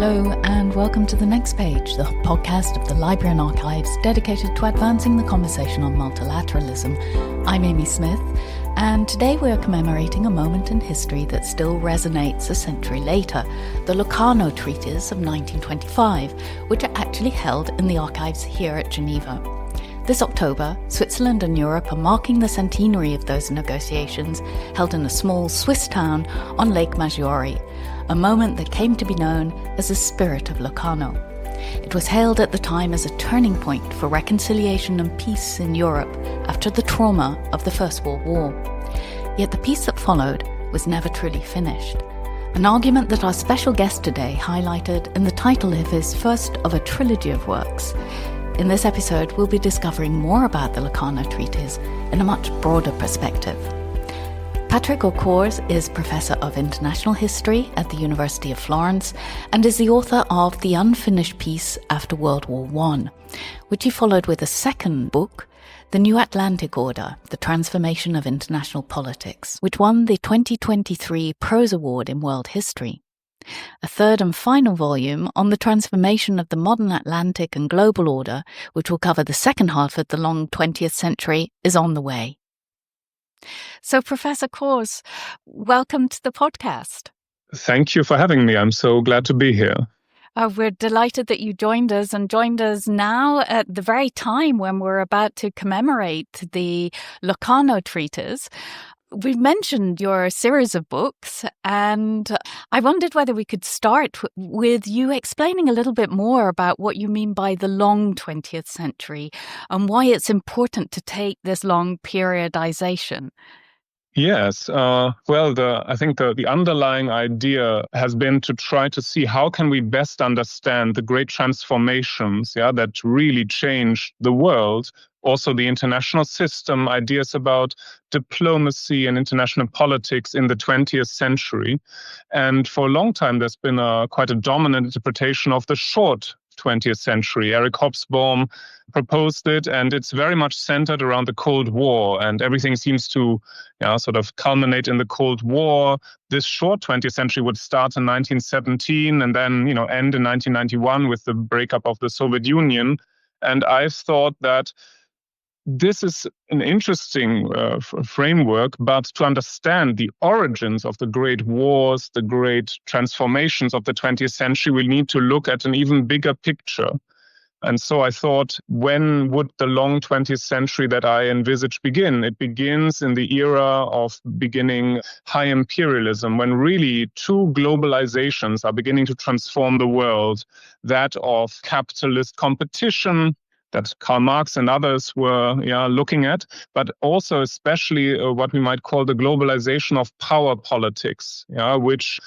Hello and welcome to The Next Page, the podcast of the Library and Archives dedicated to advancing the conversation on multilateralism. I'm Amy Smith, and today we are commemorating a moment in history that still resonates a century later, the Locarno Treaties of 1925, which are actually held in the archives here at Geneva. This October, Switzerland and Europe are marking the centenary of those negotiations held in a small Swiss town on Lake Maggiore, a moment that came to be known as the Spirit of Locarno. It was hailed at the time as a turning point for reconciliation and peace in Europe after the trauma of the First World War. Yet the peace that followed was never truly finished. An argument that our special guest today highlighted in the title of his first of a trilogy of works. In this episode, we'll be discovering more about the Locarno Treaties in a much broader perspective. Patrick Cohrs is Professor of International History at the University of Florence and is the author of The Unfinished Peace After World War I, which he followed with a second book, The New Atlantic Order, The Transformation of International Politics, which won the 2023 Prose Award in World History. A third and final volume on the transformation of the modern Atlantic and global order, which will cover the second half of the long 20th century, is on the way. So, Professor Cohrs, welcome to the podcast. Thank you for having me. I'm so glad to be here. We're delighted that you joined us now at the very time when we're about to commemorate the Locarno Treaties. We've mentioned your series of books, and I wondered whether we could start with you explaining a little bit more about what you mean by the long 20th century and why it's important to take this long periodization. Yes. I think the underlying idea has been to try to see how can we best understand the great transformations that really changed the world. Also, the international system, ideas about diplomacy and international politics in the 20th century. And for a long time, there's been quite a dominant interpretation of the short 20th century. Eric Hobsbawm proposed it, and it's very much centered around the Cold War, and everything seems to sort of culminate in the Cold War. This short 20th century would start in 1917 and then end in 1991 with the breakup of the Soviet Union. And I've thought that this is an interesting framework, but to understand the origins of the great wars, the great transformations of the 20th century, we need to look at an even bigger picture. And so I thought, when would the long 20th century that I envisage begin? It begins in the era of beginning high imperialism, when really two globalizations are beginning to transform the world, that of capitalist competition that Karl Marx and others were looking at, but also especially what we might call the globalization of power politics, which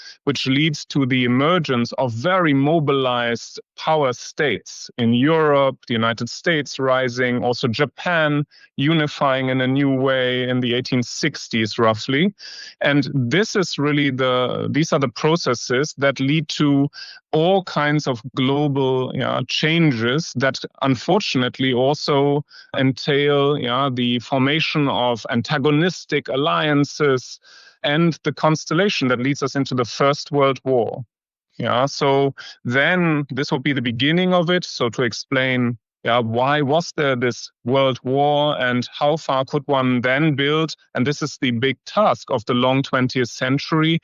leads to the emergence of very mobilized power states in Europe, the United States rising, also Japan unifying in a new way in the 1860s roughly. And this is really these are the processes that lead to all kinds of global changes that unfortunately also entail the formation of antagonistic alliances and the constellation that leads us into the First World War. So then this will be the beginning of it. So to explain why was there this world war and how far could one then build, and this is the big task of the long 20th century,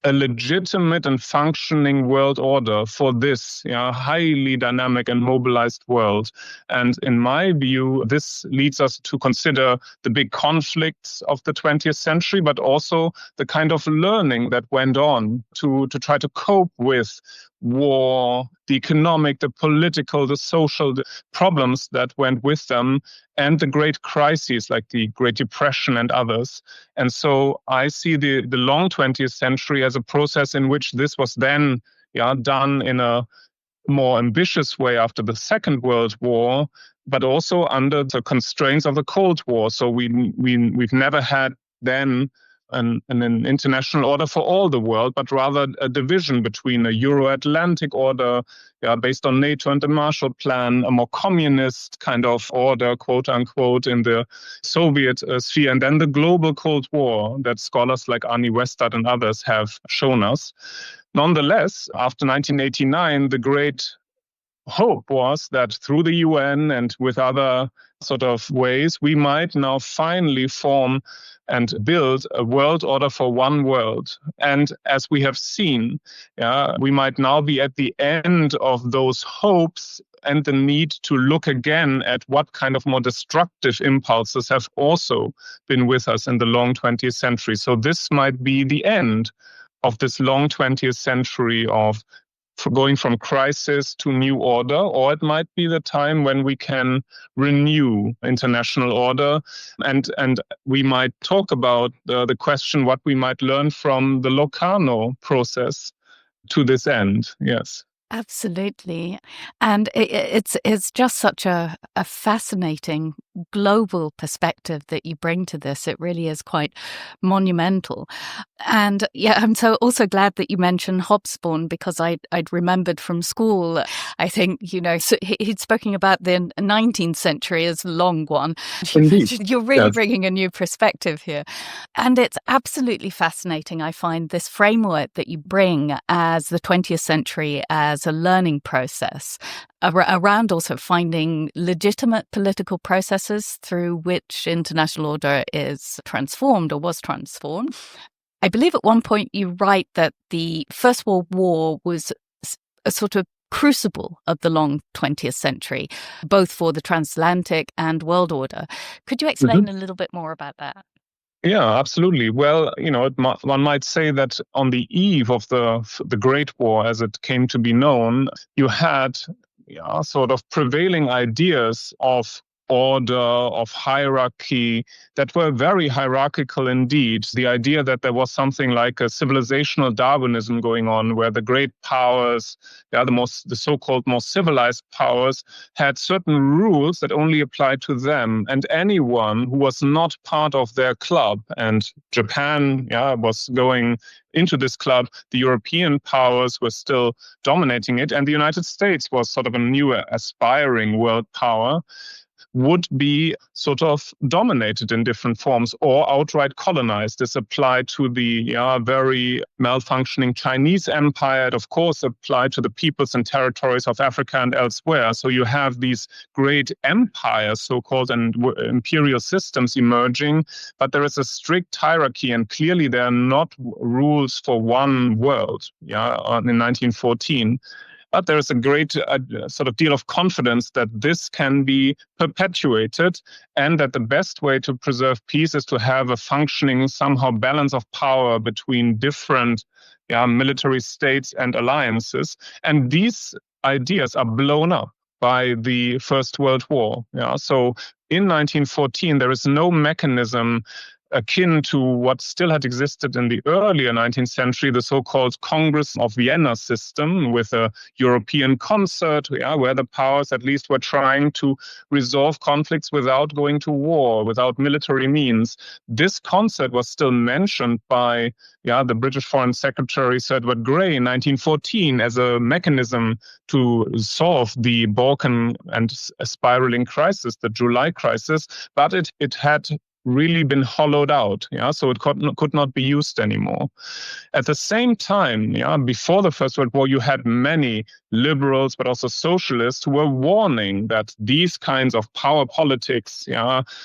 a legitimate and functioning world order for this highly dynamic and mobilized world. And in my view, this leads us to consider the big conflicts of the 20th century, but also the kind of learning that went on to try to cope with war, the economic, the political, the social problems that went with them, and the great crises like the Great Depression and others. And so I see the long 20th century as a process in which this was then done in a more ambitious way after the Second World War, but also under the constraints of the Cold War. So we've never had then an international order for all the world, but rather a division between a Euro-Atlantic order based on NATO and the Marshall Plan, a more communist kind of order, quote unquote, in the Soviet sphere, and then the global Cold War that scholars like Arnie Westad and others have shown us. Nonetheless, after 1989, the great hope was that through the UN and with other sort of ways, we might now finally form and build a world order for one world. And as we have seen, we might now be at the end of those hopes and the need to look again at what kind of more destructive impulses have also been with us in the long 20th century. So this might be the end of this long 20th century of going from crisis to new order, or it might be the time when we can renew international order. And we might talk about the question what we might learn from the Locarno process to this end. Yes. Absolutely. And it's just such a fascinating global perspective that you bring to this. It really is quite monumental. And I'm so also glad that you mentioned Hobsbawm, because I'd remembered from school, I think, so he'd spoken about the 19th century as a long one. Indeed. You're really bringing a new perspective here. And it's absolutely fascinating. I find this framework that you bring as the 20th century as a learning process around also finding legitimate political processes through which international order is transformed or was transformed. I believe at one point you write that the First World War was a sort of crucible of the long 20th century, both for the transatlantic and world order. Could you explain a little bit more about that? Yeah, absolutely. Well, one might say that on the eve of the Great War, as it came to be known, you had sort of prevailing ideas of order, of hierarchy that were very hierarchical indeed. The idea that there was something like a civilizational Darwinism going on, where the great powers, the so-called more civilized powers, had certain rules that only applied to them, and anyone who was not part of their club, and Japan was going into this club, the European powers were still dominating it, and the United States was sort of a new aspiring world power, would be sort of dominated in different forms or outright colonized. This applied to the very malfunctioning Chinese empire. It, of course, applied to the peoples and territories of Africa and elsewhere. So you have these great empires, so-called, and imperial systems emerging, but there is a strict hierarchy, and clearly there are not rules for one world in 1914. But there is a great sort of deal of confidence that this can be perpetuated, and that the best way to preserve peace is to have a functioning, somehow, balance of power between different military states and alliances. And these ideas are blown up by the First World War. So in 1914, there is no mechanism akin to what still had existed in the earlier 19th century, the so-called Congress of Vienna system, with a European concert, where the powers at least were trying to resolve conflicts without going to war, without military means. This concert was still mentioned by the British Foreign Secretary Sir Edward Grey in 1914 as a mechanism to solve the Balkan and spiraling crisis, the July crisis, but it had really been hollowed out, so it could not be used anymore. At the same time, before the First World War, you had many liberals, but also socialists, who were warning that these kinds of power politics,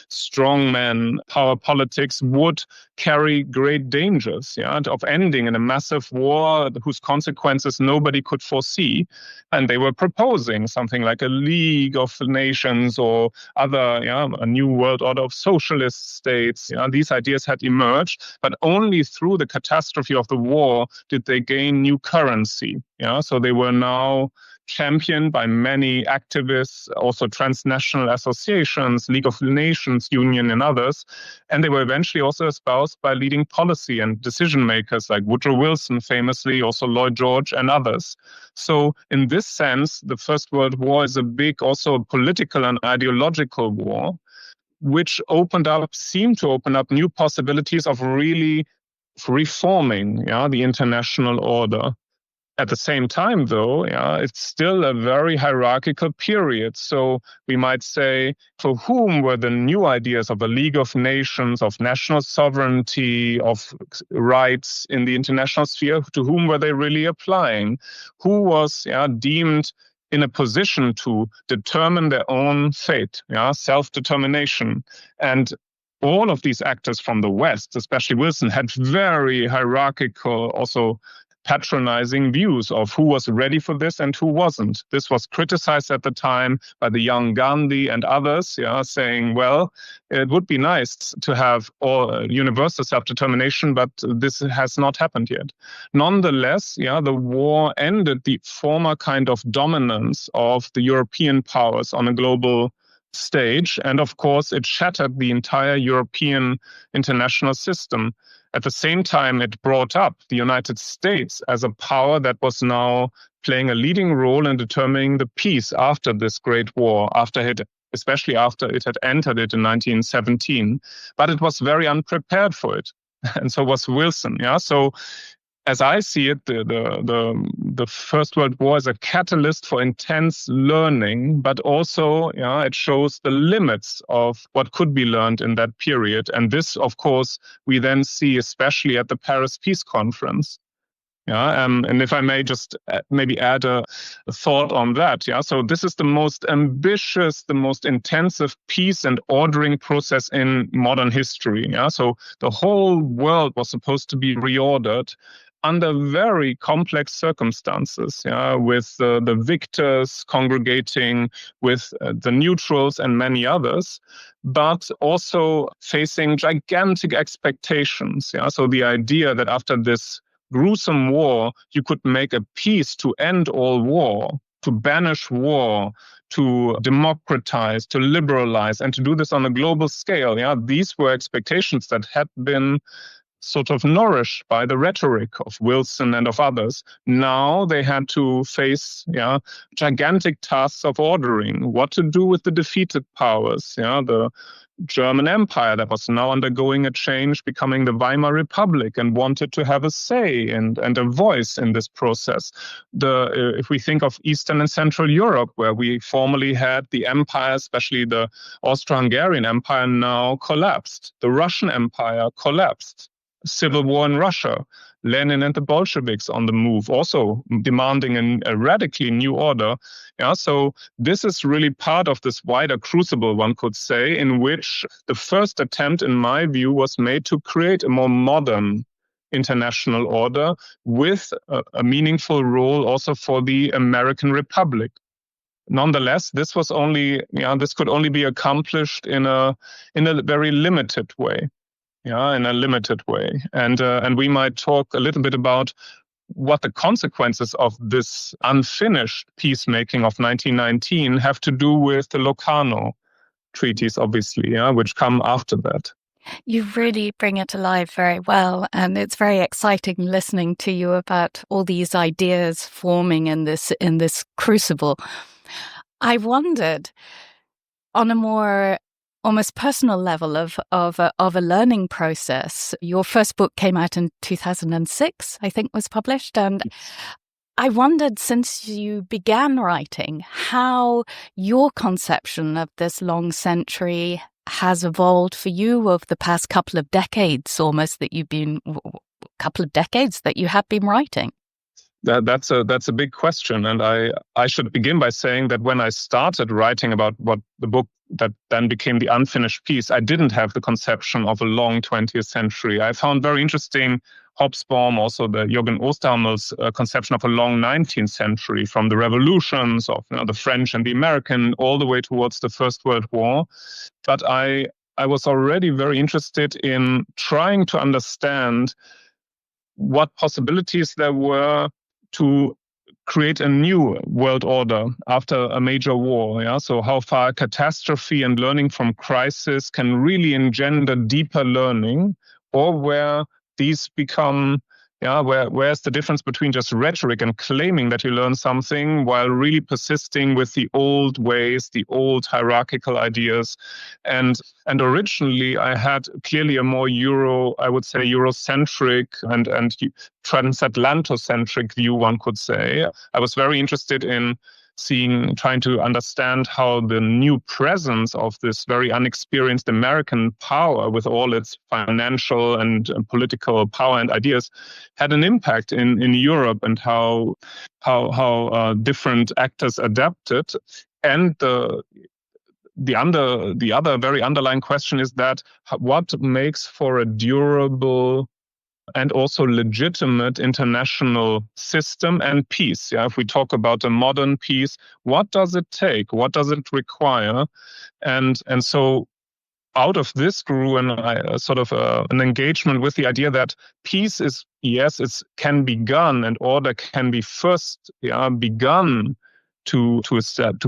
strongman power politics, would carry great dangers, of ending in a massive war whose consequences nobody could foresee. And they were proposing something like a League of Nations or other, a new world order of socialist states. These ideas had emerged, but only through the catastrophe of the war did they gain new currency. So they were now championed by many activists, also transnational associations, League of Nations Union and others. And they were eventually also espoused by leading policy and decision makers like Woodrow Wilson, famously, also Lloyd George and others. So in this sense, the First World War is a big, also a political and ideological war, which seemed to open up new possibilities of really reforming the international order. At the same time, though, it's still a very hierarchical period. So we might say, for whom were the new ideas of a League of Nations, of national sovereignty, of rights in the international sphere, to whom were they really applying? Who was deemed in a position to determine their own fate, self-determination? And all of these actors from the West, especially Wilson, had very hierarchical, also patronizing views of who was ready for this and who wasn't. This was criticized at the time by the young Gandhi and others, saying, well, it would be nice to have all universal self-determination, but this has not happened yet. Nonetheless, the war ended the former kind of dominance of the European powers on a global stage. And of course, it shattered the entire European international system. At the same time, it brought up the United States as a power that was now playing a leading role in determining the peace after this great war, especially after it had entered it in 1917. But it was very unprepared for it. And so was Wilson. So as I see it, the First World War is a catalyst for intense learning, but also it shows the limits of what could be learned in that period. And this, of course, we then see especially at the Paris Peace Conference. And if I may just maybe add a thought on that. So this is the most ambitious, the most intensive peace and ordering process in modern history. So the whole world was supposed to be reordered under very complex circumstances, with the victors congregating with the neutrals and many others, but also facing gigantic expectations. So the idea that after this gruesome war, you could make a peace to end all war, to banish war, to democratize, to liberalize, and to do this on a global scale. These were expectations that had been sort of nourished by the rhetoric of Wilson and of others. Now they had to face gigantic tasks of ordering, what to do with the defeated powers, the German Empire that was now undergoing a change, becoming the Weimar Republic, and wanted to have a say and a voice in this process. If we think of Eastern and Central Europe, where we formerly had the empire, especially the Austro-Hungarian Empire, now collapsed. The Russian Empire collapsed. Civil war in Russia, Lenin and the Bolsheviks on the move, also demanding a radically new order. So this is really part of this wider crucible, one could say, in which the first attempt, in my view, was made to create a more modern international order with a meaningful role also for the American Republic. Nonetheless, this could only be accomplished in a very limited way. In a limited way. And we might talk a little bit about what the consequences of this unfinished peacemaking of 1919 have to do with the Locarno Treaties, obviously, which come after that. You really bring it alive very well, and it's very exciting listening to you about all these ideas forming in this crucible. I wondered, on a more almost personal level of a learning process. Your first book came out in 2006, I think, was published, and I wondered, since you began writing, how your conception of this long century has evolved for you over the past couple of decades, almost, that you have been writing. That's a big question, and I should begin by saying that when I started writing about what the book that then became The Unfinished Peace, I didn't have the conception of a long 20th century. I found very interesting Hobsbawm, also the Jürgen Osterhammel's conception of a long 19th century, from the revolutions of the French and the American all the way towards the First World War. But I was already very interested in trying to understand what possibilities there were to create a new world order after a major war. So how far catastrophe and learning from crisis can really engender deeper learning, or where these become Yeah, where's the difference between just rhetoric and claiming that you learn something while really persisting with the old ways, the old hierarchical ideas? And originally I had clearly a more Eurocentric and transatlantocentric view, one could say. I was very interested in trying to understand how the new presence of this very unexperienced American power with all its financial and political power and ideas had an impact in Europe, and how different actors adapted. And the other very underlying question is that what makes for a durable and also legitimate international system and peace. Yeah, if we talk about a modern peace, what does it take? What does it require? And so out of this grew an engagement with the idea that peace is, yes, it can be begun, and order can be first begun to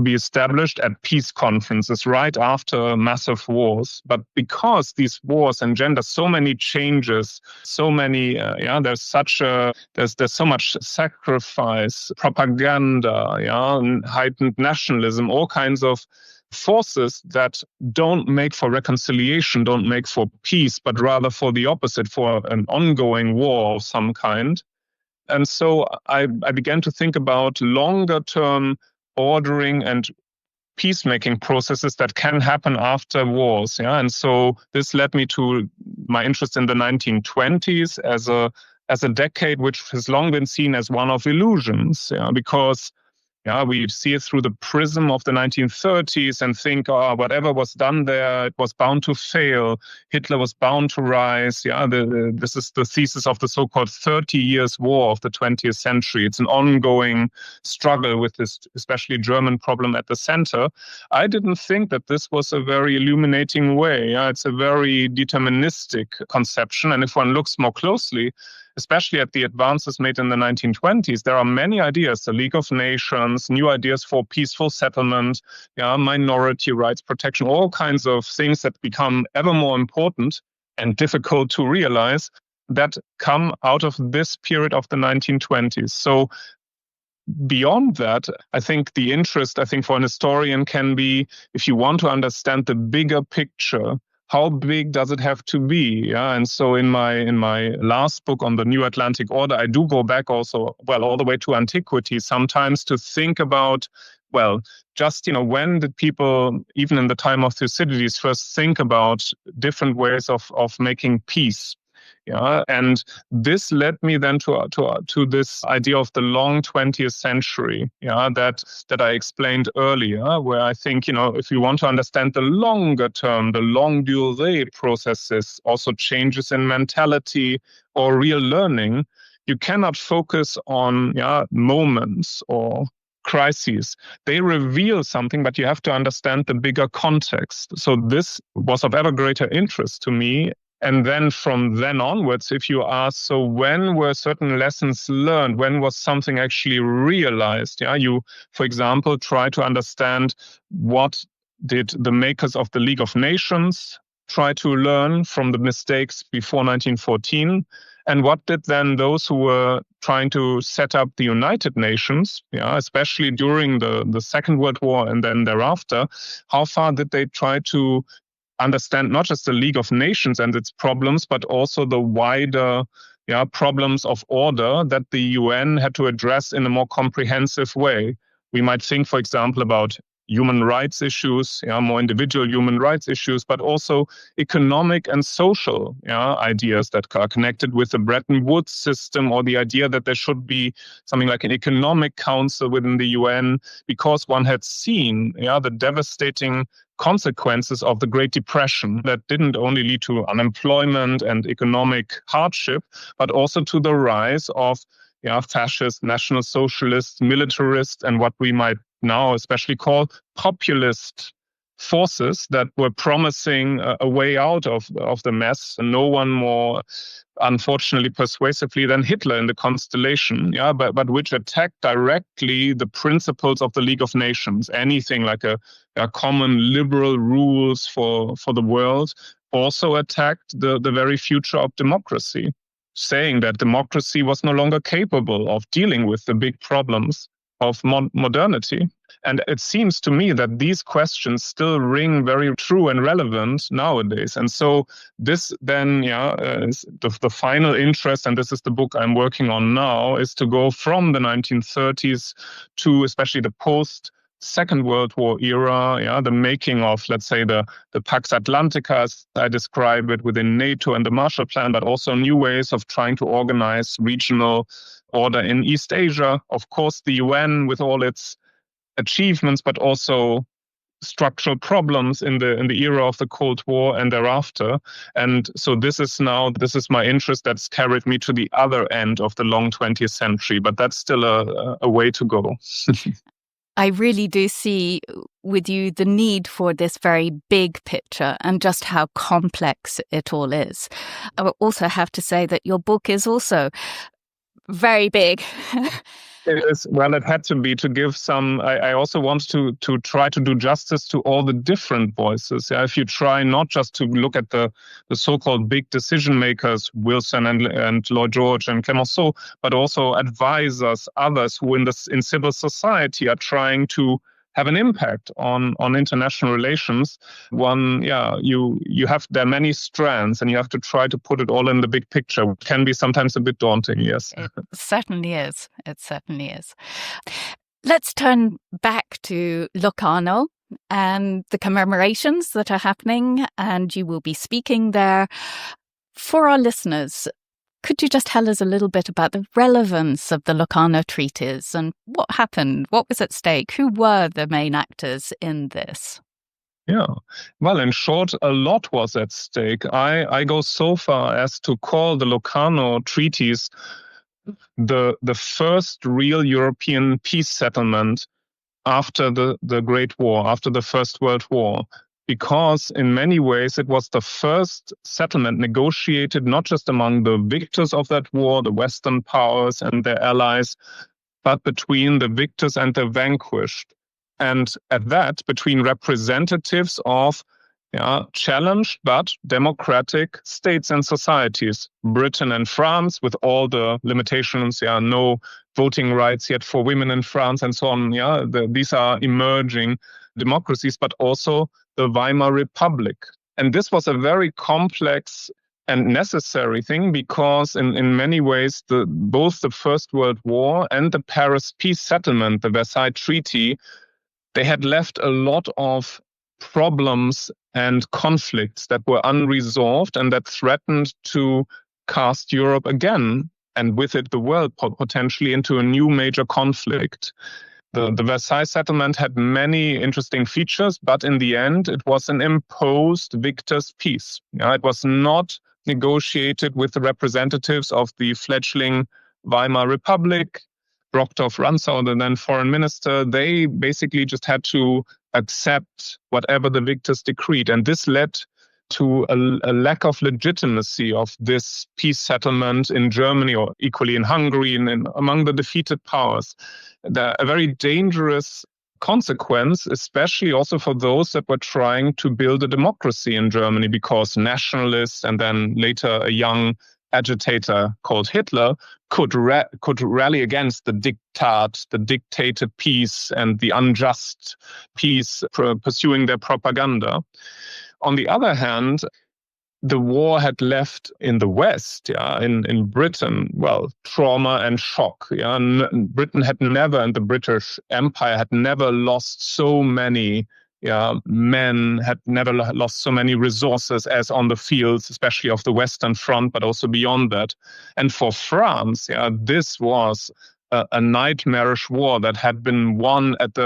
be established at peace conferences right after massive wars. But because these wars engender so many changes, so many there's so much sacrifice, propaganda, and heightened nationalism, all kinds of forces that don't make for reconciliation, don't make for peace, but rather for the opposite, for an ongoing war of some kind. And so I began to think about longer term ordering and peacemaking processes that can happen after wars. Yeah? And so this led me to my interest in the 1920s as a decade which has long been seen as one of illusions, because we see it through the prism of the 1930s and think, whatever was done there, it was bound to fail. Hitler was bound to rise. This is the thesis of the so-called 30 years war of the 20th century. It's an ongoing struggle with this, especially German problem at the center. I didn't think that this was a very illuminating way. It's a very deterministic conception. And if one looks more closely, especially at the advances made in the 1920s, there are many ideas, the League of Nations, new ideas for peaceful settlement, minority rights protection, all kinds of things that become ever more important and difficult to realize, that come out of this period of the 1920s. So beyond that, I think the interest, for an historian can be, if you want to understand the bigger picture, how big does it have to be? And so in my last book on the New Atlantic Order, I do go back also, all the way to antiquity sometimes, to think about, when did people, even in the time of Thucydides, first think about different ways of making peace? And this led me then to this idea of the long 20th century, that I explained earlier, where I think, if you want to understand the longer term, the longue durée processes, also changes in mentality or real learning, you cannot focus on moments or crises. They reveal something, but you have to understand the bigger context. So this was of ever greater interest to me. And then from then onwards, if you ask, so when were certain lessons learned? When was something actually realized? You, for example, try to understand, what did the makers of the League of Nations try to learn from the mistakes before 1914? And what did then those who were trying to set up the United Nations, especially during the Second World War and then thereafter, how far did they try to understand not just the League of Nations and its problems, but also the wider problems of order that the UN had to address in a more comprehensive way? We might think, for example, about human rights issues, more individual human rights issues, but also economic and social ideas that are connected with the Bretton Woods system, or the idea that there should be something like an economic council within the UN, because one had seen the devastating consequences of the Great Depression that didn't only lead to unemployment and economic hardship, but also to the rise of fascist, national socialist, militarist, and what we might now especially call populist forces that were promising a way out of the mess. And no one more, unfortunately, persuasively than Hitler in the Constellation, but which attacked directly the principles of the League of Nations. Anything like a common liberal rules for the world also attacked the very future of democracy. saying that democracy was no longer capable of dealing with the big problems of modernity. And it seems to me that these questions still ring very true and relevant nowadays. And so this then, is the final interest, and this is the book I'm working on now, is to go from the 1930s to especially the post-Second World War era, the making of, let's say, the Pax Atlantica, as I describe it, within NATO and the Marshall Plan, but also new ways of trying to organize regional order in East Asia. Of course, the UN with all its achievements, but also structural problems in the era of the Cold War and thereafter. And so this is my interest that's carried me to the other end of the long 20th century, but that's still a way to go. I really do see with you the need for this very big picture and just how complex it all is. I will also have to say that your book is also very big. It is. Well, it had to be to give some. I also want to try to do justice to all the different voices. If you try not just to look at the so-called big decision makers, Wilson and Lloyd George and Clemenceau, but also advisors, others who in civil society are trying to have an impact on international relations. You have there are many strands, and you have to try to put it all in the big picture. It can be sometimes a bit daunting, yes. It certainly is. It certainly is. Let's turn back to Locarno and the commemorations that are happening, and you will be speaking there. For our listeners, could you just tell us a little bit about the relevance of the Locarno Treaties and what happened? What was at stake? Who were the main actors in this? Yeah, well, in short, a lot was at stake. I go so far as to call the Locarno Treaties the first real European peace settlement after the Great War, after the First World War. Because in many ways it was the first settlement negotiated not just among the victors of that war, the Western powers and their allies, but between the victors and the vanquished. And at that, between representatives of challenged but democratic states and societies, Britain and France, with all the limitations, no voting rights yet for women in France and so on. These are emerging democracies, but also the Weimar Republic. And this was a very complex and necessary thing because in many ways, both the First World War and the Paris Peace Settlement, the Versailles Treaty, they had left a lot of problems and conflicts that were unresolved and that threatened to cast Europe again, and with it the world potentially, into a new major conflict. The Versailles settlement had many interesting features, but in the end, it was an imposed victor's peace. It was not negotiated with the representatives of the fledgling Weimar Republic. Brockdorff-Rantzau, the then foreign minister, they basically just had to accept whatever the victors decreed. And this led to a lack of legitimacy of this peace settlement in Germany, or equally in Hungary, and among the defeated powers. A very dangerous consequence, especially also for those that were trying to build a democracy in Germany, because nationalists and then later a young agitator called Hitler could rally against the diktat, the dictated peace and the unjust peace, pursuing their propaganda. On the other hand, the war had left in the West, in Britain, trauma and shock. Britain had never, and the British Empire had never lost so many men, had never lost so many resources as on the fields, especially of the Western Front, but also beyond that. And for France, this was a nightmarish war that had been won at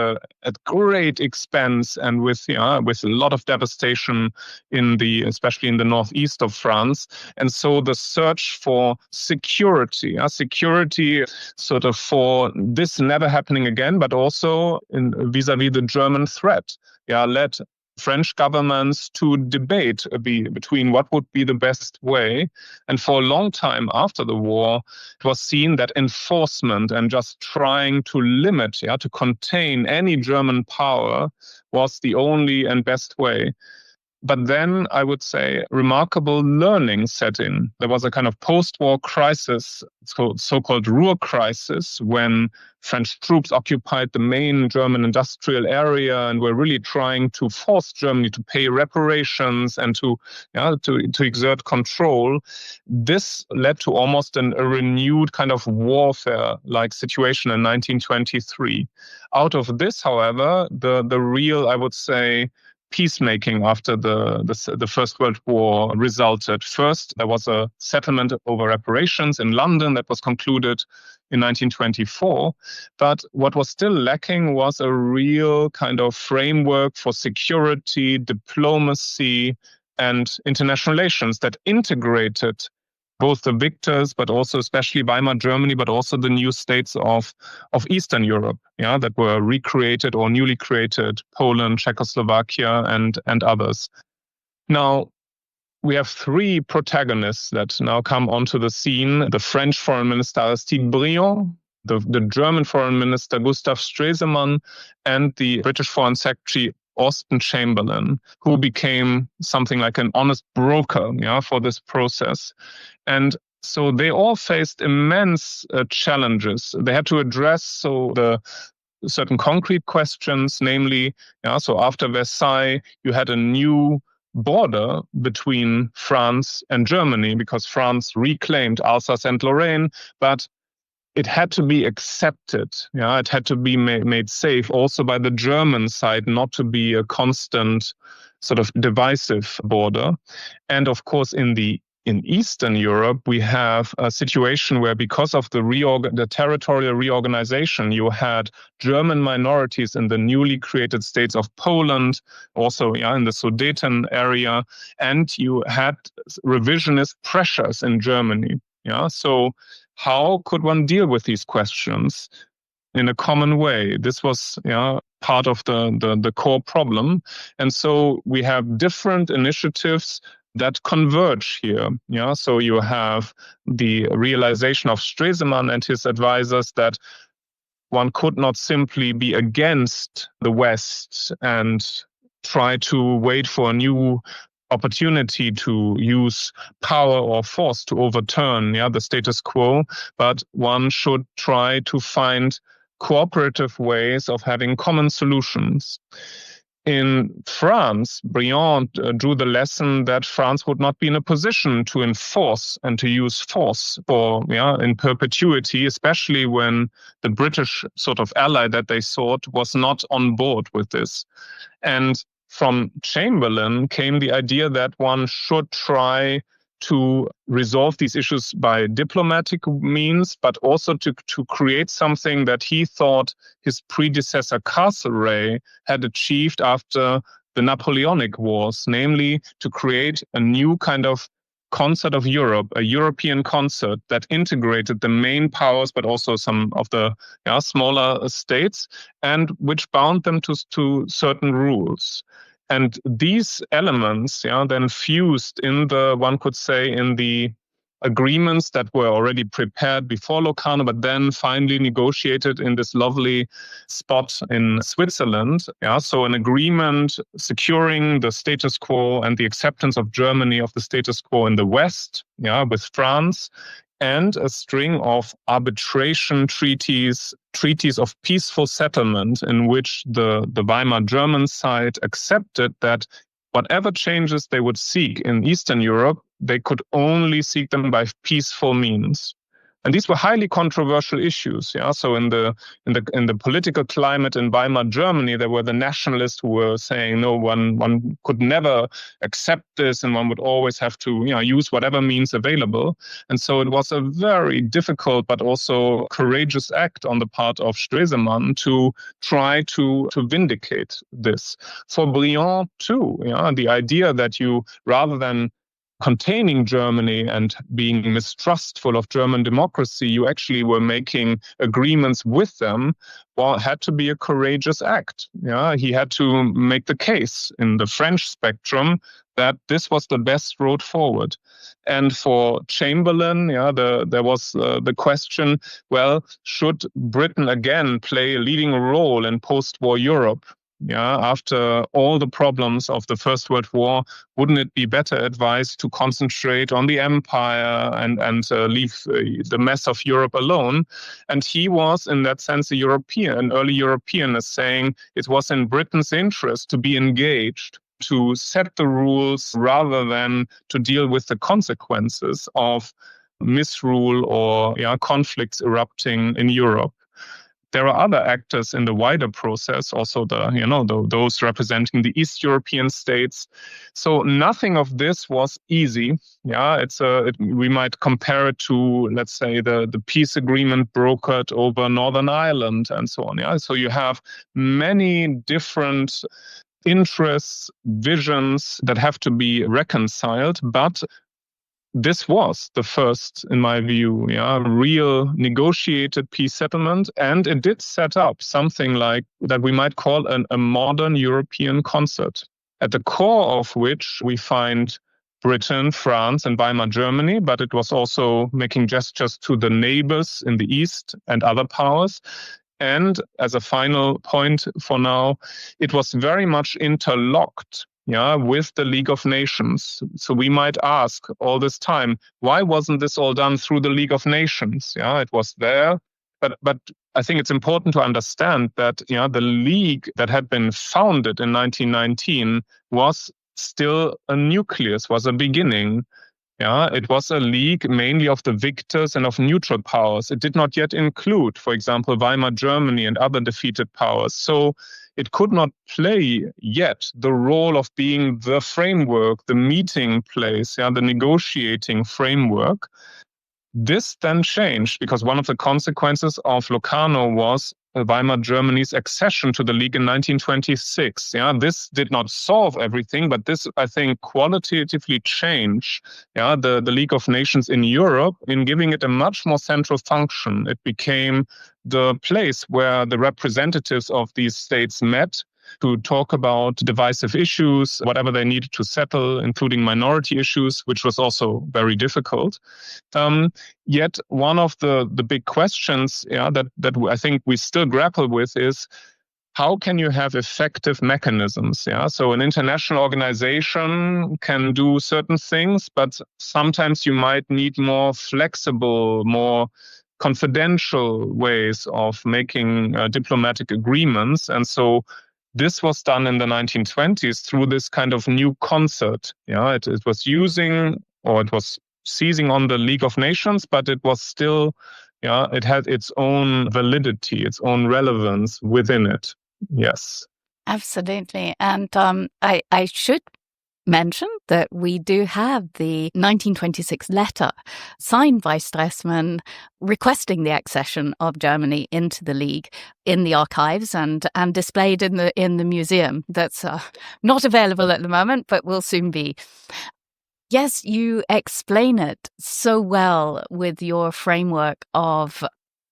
great expense and with a lot of devastation especially in the northeast of France. And so the search for security sort of for this never happening again, but also vis-a-vis the German threat, led French governments to debate between what would be the best way. And for a long time after the war, it was seen that enforcement and just trying to limit, to contain any German power was the only and best way. But then I would say remarkable learning set in. There was a kind of post-war crisis, so-called Ruhr crisis, when French troops occupied the main German industrial area and were really trying to force Germany to pay reparations and to exert control. This led to almost a renewed kind of warfare-like situation in 1923. Out of this, however, the real, I would say, peacemaking after the First World War resulted. First, there was a settlement over reparations in London that was concluded in 1924. But what was still lacking was a real kind of framework for security, diplomacy, and international relations that integrated both the victors, but also especially Weimar Germany, but also the new states of Eastern Europe, that were recreated or newly created, Poland, Czechoslovakia, and others. Now, we have three protagonists that now come onto the scene: the French Foreign Minister Aristide Briand, the German Foreign Minister Gustav Stresemann, and the British Foreign Secretary Austen Chamberlain, who became something like an honest broker for this process. And so they all faced immense challenges. They had to address the certain concrete questions, namely, so after Versailles, you had a new border between France and Germany because France reclaimed Alsace and Lorraine, but it had to be accepted. It had to be made safe also by the German side, not to be a constant sort of divisive border. And of course, in Eastern Europe, we have a situation where, because of the territorial reorganization, you had German minorities in the newly created states of Poland, also in the Sudeten area, and you had revisionist pressures in Germany. So how could one deal with these questions in a common way? This was part of the core problem. And so we have different initiatives that converge here. So you have the realization of Stresemann and his advisors that one could not simply be against the West and try to wait for a new opportunity to use power or force to overturn the status quo, but one should try to find cooperative ways of having common solutions. In France, Briand drew the lesson that France would not be in a position to enforce and to use force in perpetuity, especially when the British sort of ally that they sought was not on board with this. And from Chamberlain came the idea that one should try to resolve these issues by diplomatic means, but also to create something that he thought his predecessor Castlereagh had achieved after the Napoleonic Wars, namely to create a new kind of concert of Europe, a European concert that integrated the main powers, but also some of the smaller states, and which bound them to certain rules. And these elements then fused in the agreements that were already prepared before Locarno, but then finally negotiated in this lovely spot in Switzerland. So an agreement securing the status quo and the acceptance of Germany of the status quo in the West, with France, and a string of arbitration treaties of peaceful settlement in which the Weimar German side accepted that whatever changes they would seek in Eastern Europe, they could only seek them by peaceful means. And these were highly controversial issues. So in the political climate in Weimar Germany, there were the nationalists who were saying, no, one could never accept this, and one would always have to use whatever means available. And so it was a very difficult but also courageous act on the part of Stresemann to try to vindicate this. For Briand too, the idea that you, rather than containing Germany and being mistrustful of German democracy, you actually were making agreements with them, had to be a courageous act. He had to make the case in the French spectrum that this was the best road forward. And for Chamberlain, there was the question, well, should Britain again play a leading role in post-war Europe? after all the problems of the First World War, wouldn't it be better advised to concentrate on the empire and leave the mess of Europe alone? And he was, in that sense, an early European, is saying it was in Britain's interest to be engaged, to set the rules rather than to deal with the consequences of misrule or conflicts erupting in Europe. There are other actors in the wider process, also those representing the East European states. So nothing of this was easy. We might compare it to, let's say, the peace agreement brokered over Northern Ireland and so on. So you have many different interests, visions that have to be reconciled, but this was the first, in my view, real negotiated peace settlement. And it did set up something like that we might call a modern European concert, at the core of which we find Britain, France, and Weimar Germany, but it was also making gestures to the neighbors in the East and other powers. And as a final point for now, it was very much interlocked with the League of Nations. So we might ask all this time, why wasn't this all done through the League of Nations? It was there. But I think it's important to understand that the League that had been founded in 1919 was still a nucleus, was a beginning. It was a league mainly of the victors and of neutral powers. It did not yet include, for example, Weimar Germany and other defeated powers. So it could not play yet the role of being the framework, the meeting place, the negotiating framework. This then changed because one of the consequences of Locarno was Weimar Germany's accession to the League in 1926. This did not solve everything, but this, I think, qualitatively changed the League of Nations in Europe in giving it a much more central function. It became the place where the representatives of these states met to talk about divisive issues, whatever they needed to settle, including minority issues, which was also very difficult. Yet one of the big questions that I think we still grapple with is, how can you have effective mechanisms? So an international organization can do certain things, but sometimes you might need more flexible, more confidential ways of making diplomatic agreements. And so this was done in the 1920s through this kind of new concert. It was seizing on the League of Nations, but it was still, it had its own validity, its own relevance within it. Yes. Absolutely. And I should mention that we do have the 1926 letter signed by Stresemann requesting the accession of Germany into the League in the archives and displayed in the museum. That's not available at the moment, but will soon be. Yes, you explain it so well with your framework of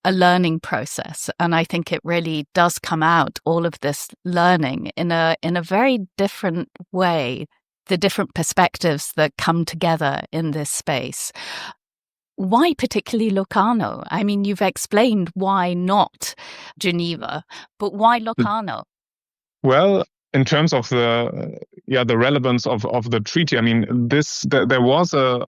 a learning process, and I think it really does come out, all of this learning in a very different way. The different perspectives that come together in this space. Why particularly Locarno? I mean, you've explained why not Geneva, but why Locarno? Well, in terms of the relevance of the treaty, I mean, there was a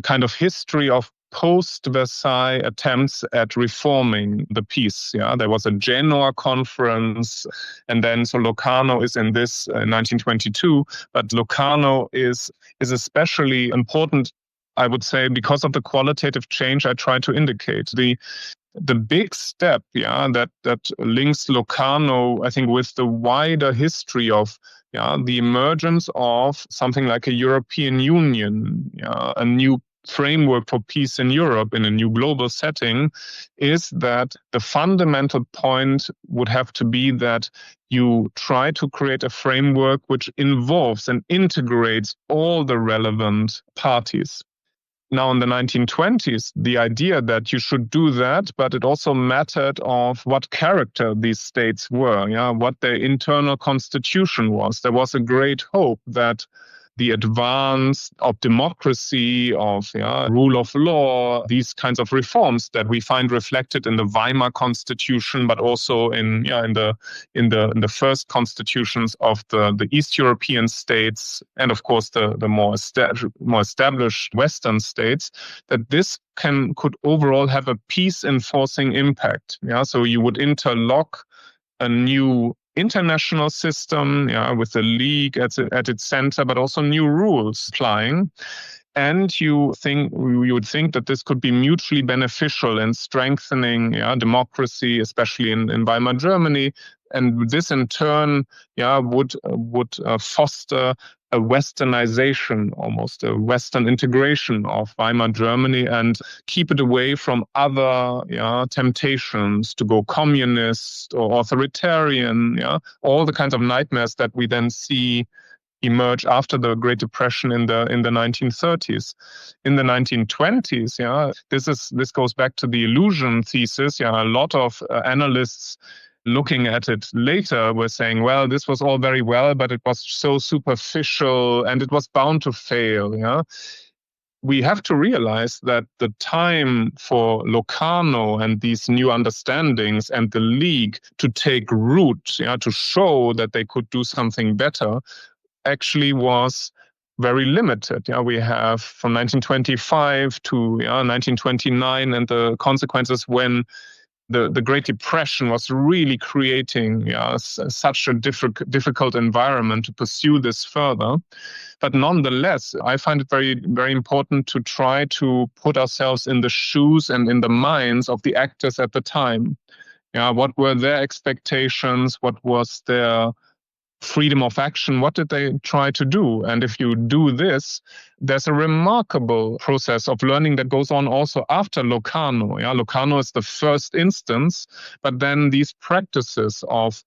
kind of history of post-Versailles attempts at reforming the peace. There was a Genoa conference, and then so Locarno is in this 1922, but Locarno is especially important, I would say, because of the qualitative change I tried to indicate. The big step, that links Locarno, I think, with the wider history of the emergence of something like a European Union, a new framework for peace in Europe in a new global setting, is that the fundamental point would have to be that you try to create a framework which involves and integrates all the relevant parties. Now, in the 1920s, the idea that you should do that, but it also mattered of what character these states were, what their internal constitution was. There was a great hope that the advance of democracy, of rule of law, these kinds of reforms that we find reflected in the Weimar Constitution, but also in the first constitutions of the East European states, and of course the more established Western states, that this could overall have a peace-enforcing impact. So you would interlock a new international system, with the League at its center, but also new rules applying. And you would think that this could be mutually beneficial in strengthening democracy, especially in Weimar Germany. And this in turn would foster a westernization, almost a Western integration of Weimar Germany, and keep it away from other temptations to go communist or authoritarian, all the kinds of nightmares that we then see emerge after the Great Depression in the 1930s. In the 1920s, this goes back to the illusion thesis. A lot of analysts looking at it later were saying, well, this was all very well, but it was so superficial and it was bound to fail. We have to realize that the time for Locarno and these new understandings and the League to take root, to show that they could do something better, actually was very limited. We have from 1925 to 1929 and the consequences when the Great Depression was really creating such a difficult environment to pursue this further. But nonetheless, I find it very, very important to try to put ourselves in the shoes and in the minds of the actors at the time. What were their expectations? What was their freedom of action? What did they try to do? And if you do this, there's a remarkable process of learning that goes on also after Locarno. Locarno is the first instance, but then these practices of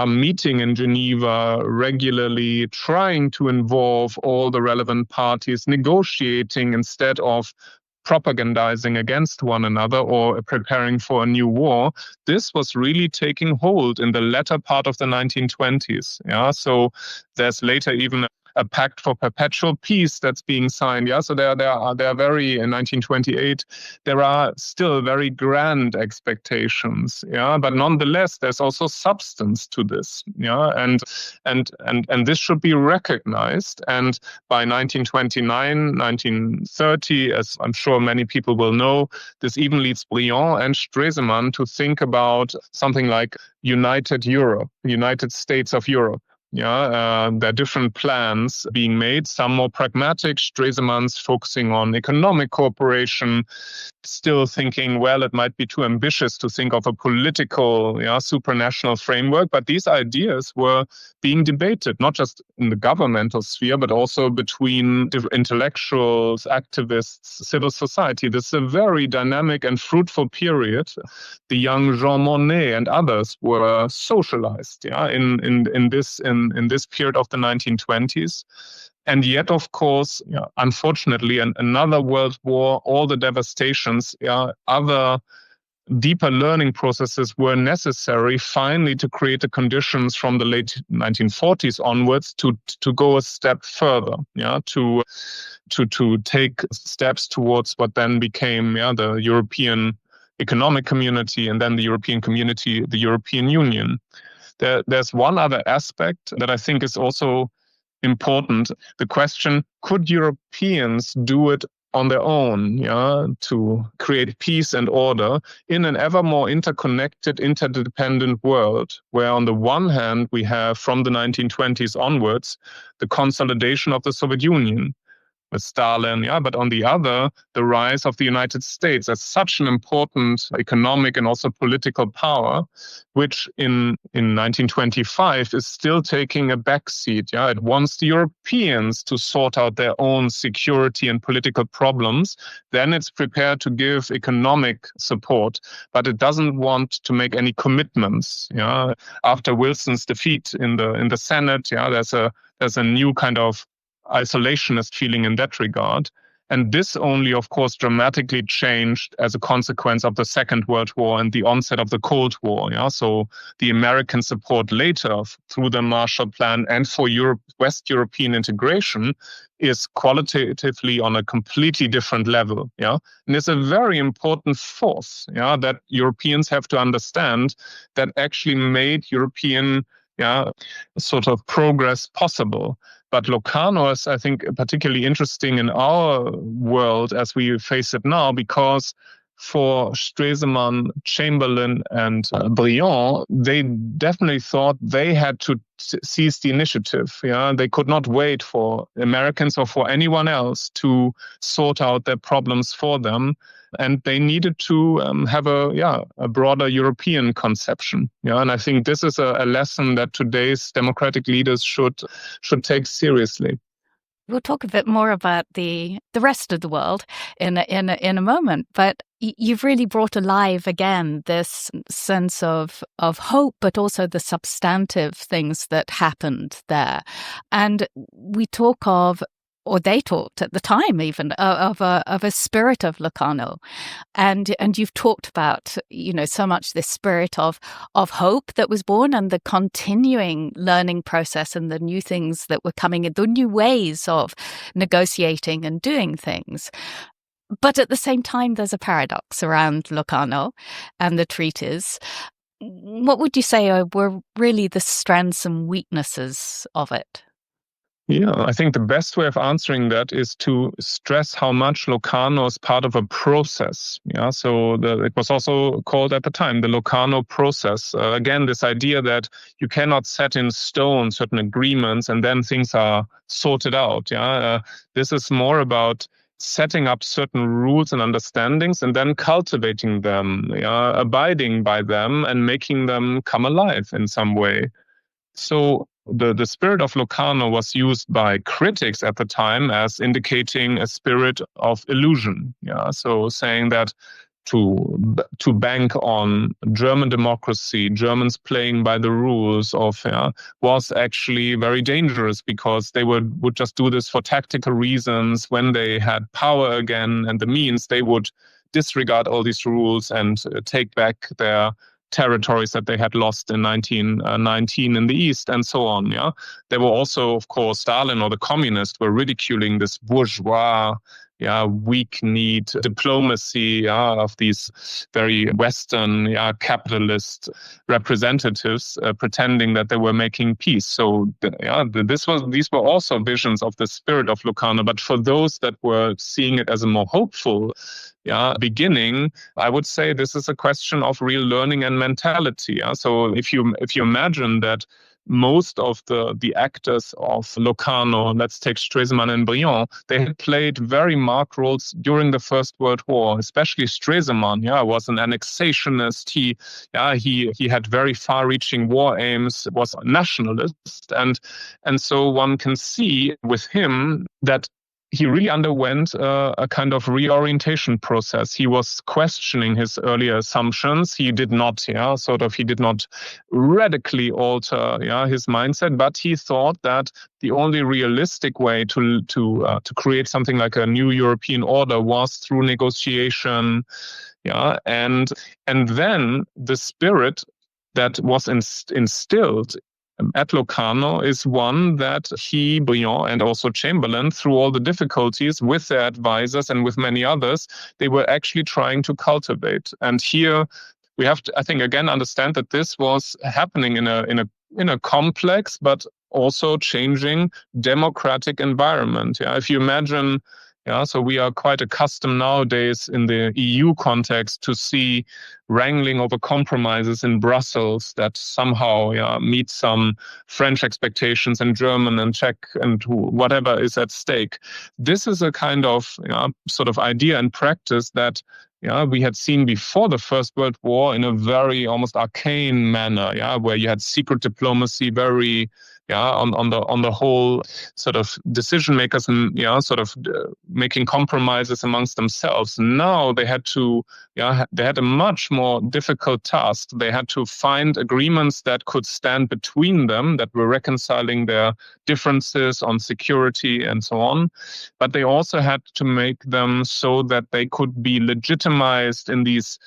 meeting in Geneva regularly, trying to involve all the relevant parties, negotiating instead of propagandizing against one another or preparing for a new war, this was really taking hold in the latter part of the 1920s. So there's later even a pact for perpetual peace that's being signed. So there are very, in 1928, there are still very grand expectations. But nonetheless, there's also substance to this. And this should be recognized. And by 1929, 1930, as I'm sure many people will know, this even leads Briand and Stresemann to think about something like United Europe, United States of Europe. There are different plans being made, some more pragmatic. Stresemann's focusing on economic cooperation, still thinking, well, it might be too ambitious to think of a political, supranational framework. But these ideas were being debated, not just in the governmental sphere, but also between intellectuals, activists, civil society. This is a very dynamic and fruitful period. The young Jean Monnet and others were socialized in this period of the 1920s. And yet, of course, unfortunately, another world war, all the devastations, other deeper learning processes were necessary finally to create the conditions from the late 1940s onwards to go a step further, to take steps towards what then became the European Economic Community and then the European Community, the European Union. There's one other aspect that I think is also important. The question, could Europeans do it on their own, to create peace and order in an ever more interconnected, interdependent world, where on the one hand we have from the 1920s onwards the consolidation of the Soviet Union with Stalin, but on the other, the rise of the United States as such an important economic and also political power, which in 1925 is still taking a backseat. It wants the Europeans to sort out their own security and political problems. Then it's prepared to give economic support, but it doesn't want to make any commitments. After Wilson's defeat in the Senate, there's a new kind of isolationist feeling in that regard. And this only, of course, dramatically changed as a consequence of the Second World War and the onset of the Cold War. Yeah? So the American support later through the Marshall Plan and for West European integration is qualitatively on a completely different level. Yeah? And it's a very important force that Europeans have to understand that actually made European sort of progress possible. But Locarno is, I think, particularly interesting in our world as we face it now, because for Stresemann, Chamberlain, and Briand, they definitely thought they had to seize the initiative. Yeah, they could not wait for Americans or for anyone else to sort out their problems for them, and they needed to have a broader European conception. Yeah, and I think this is a lesson that today's democratic leaders should take seriously. We'll talk a bit more about the rest of the world in a moment, but you've really brought alive again this sense of hope, but also the substantive things that happened there. And we talk of, or they talked at the time even, of a spirit of Locarno, and you've talked about so much this spirit of hope that was born, and the continuing learning process, and the new things that were coming in, the new ways of negotiating and doing things. But at the same time, there's a paradox around Locarno and the treaties. What would you say were really the strengths and weaknesses of it? Yeah, I think the best way of answering that is to stress how much Locarno is part of a process. Yeah, so it was also called at the time the Locarno process. Again, this idea that you cannot set in stone certain agreements and then things are sorted out. Yeah, this is more about setting up certain rules and understandings and then cultivating them, abiding by them and making them come alive in some way. So the spirit of Locarno was used by critics at the time as indicating a spirit of illusion. Yeah, so saying that to bank on German democracy, Germans playing by the rules of was actually very dangerous, because they would just do this for tactical reasons. When they had power again and the means, they would disregard all these rules and take back their territories that they had lost in 1919 in the East, and so on. Yeah, they were also, of course, Stalin or the communists were ridiculing this bourgeois, weak-kneed diplomacy of these very Western, capitalist representatives pretending that they were making peace. So, these were also visions of the spirit of Locarno. But for those that were seeing it as a more hopeful beginning, I would say this is a question of real learning and mentality. So if you imagine that most of the actors of Locarno, let's take Stresemann and Briand, they had played very marked roles during the First World War. Especially Stresemann, was an annexationist. He had very far-reaching war aims, was a nationalist, and so one can see with him that he really underwent a kind of reorientation process. He was questioning his earlier assumptions. He did not, he did not radically alter, his mindset, but he thought that the only realistic way to create something like a new European order was through negotiation, and then the spirit that was instilled at Locarno is one that he, Briand, and also Chamberlain, through all the difficulties with their advisors and with many others, they were actually trying to cultivate. And here we have to, I think, again, understand that this was happening in a complex but also changing democratic environment. If you imagine, so we are quite accustomed nowadays in the EU context to see wrangling over compromises in Brussels that somehow meet some French expectations and German and Czech and whatever is at stake. This is a kind of sort of idea and practice that we had seen before the First World War in a very almost arcane manner, where you had secret diplomacy, very on the whole sort of decision makers and making compromises amongst themselves. Now they had a much more difficult task. They had to find agreements that could stand between them, that were reconciling their differences on security and so on. But they also had to make them so that they could be legitimized in these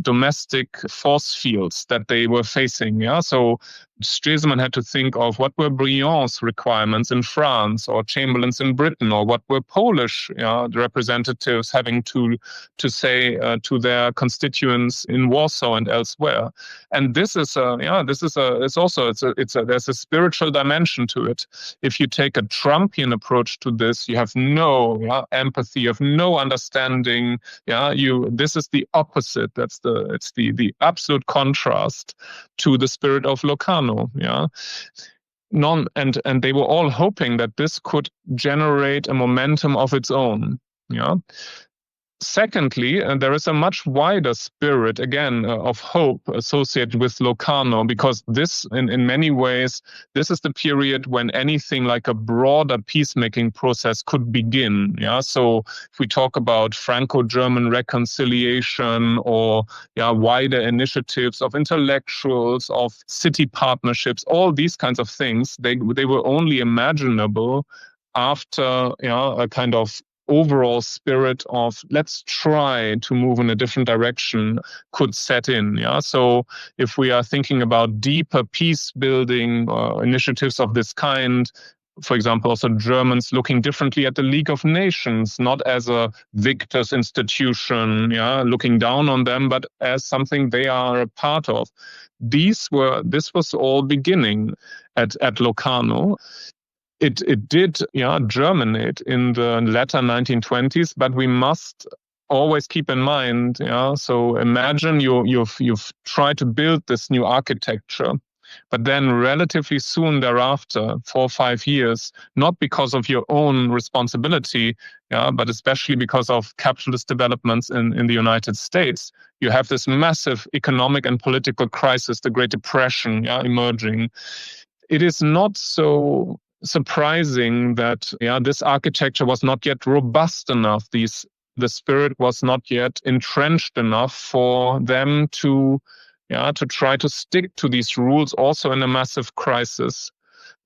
domestic force fields that they were facing. So Stresemann had to think of what were Briand's requirements in France or Chamberlain's in Britain, or what were Polish representatives having to say to their constituents in Warsaw and elsewhere. And there's a spiritual dimension to it. If you take a Trumpian approach to this, you have no empathy, you have no understanding. This is the opposite. It's the absolute contrast to the spirit of Locarno. And they were all hoping that this could generate a momentum of its own. Secondly, there is a much wider spirit, again, of hope associated with Locarno, because this, in many ways, this is the period when anything like a broader peacemaking process could begin. So if we talk about Franco-German reconciliation or wider initiatives of intellectuals, of city partnerships, all these kinds of things, they were only imaginable after a kind of overall spirit of let's try to move in a different direction could set in. So if we are thinking about deeper peace building initiatives of this kind, for example, also Germans looking differently at the League of Nations, not as a victors institution, looking down on them, but as something they are a part of. This was all beginning at Locarno. It did germinate in the latter 1920s, but we must always keep in mind, so imagine you've tried to build this new architecture, but then relatively soon thereafter, 4 or 5 years, not because of your own responsibility, but especially because of capitalist developments in the United States, you have this massive economic and political crisis, the Great Depression, emerging. It is not so surprising that this architecture was not yet robust enough. The spirit was not yet entrenched enough for them to try to stick to these rules also in a massive crisis.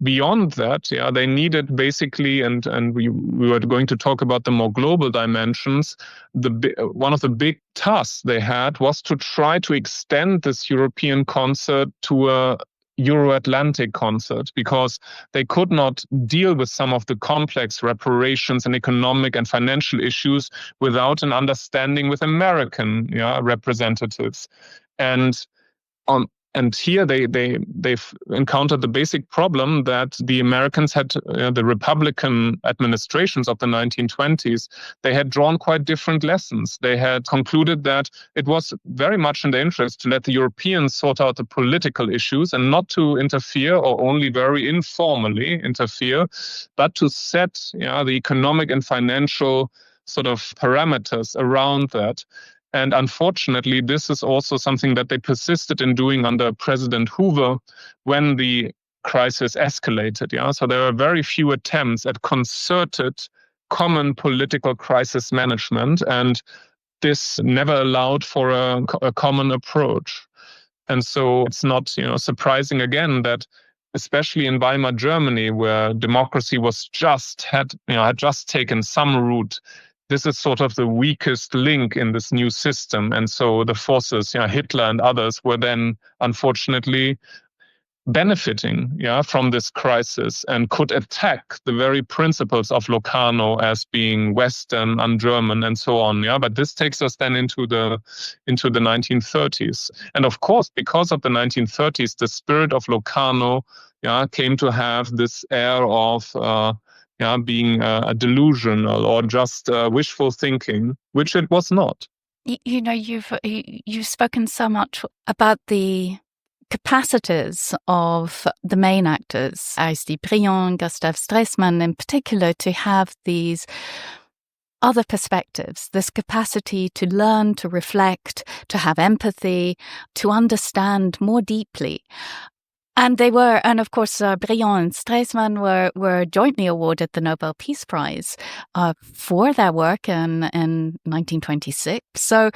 Beyond that, they needed basically, and we were going to talk about the more global dimensions. One of the big tasks they had was to try to extend this European concert to a Euro-Atlantic concert, because they could not deal with some of the complex reparations and economic and financial issues without an understanding with American representatives. And here they've encountered the basic problem that the Americans had, the Republican administrations of the 1920s, they had drawn quite different lessons. They had concluded that it was very much in their interest to let the Europeans sort out the political issues and not to interfere, or only very informally interfere, but to set the economic and financial sort of parameters around that. And unfortunately, this is also something that they persisted in doing under President Hoover when the crisis escalated. So there were very few attempts at concerted common political crisis management, and this never allowed for a common approach. And so it's not surprising again that, especially in Weimar Germany, where democracy had just taken some root, this is sort of the weakest link in this new system. And so the forces, Hitler and others, were then unfortunately benefiting from this crisis and could attack the very principles of Locarno as being Western, un-German, and so on. But this takes us then into the 1930s. And of course, because of the 1930s, the spirit of Locarno came to have this air of being a delusional or just wishful thinking, which it was not. You've spoken so much about the capacities of the main actors, Aristide Briand, Gustav Stresemann in particular, to have these other perspectives, this capacity to learn, to reflect, to have empathy, to understand more deeply. And they were, and of course, Briand and Stresemann were jointly awarded the Nobel Peace Prize for their work in 1926. So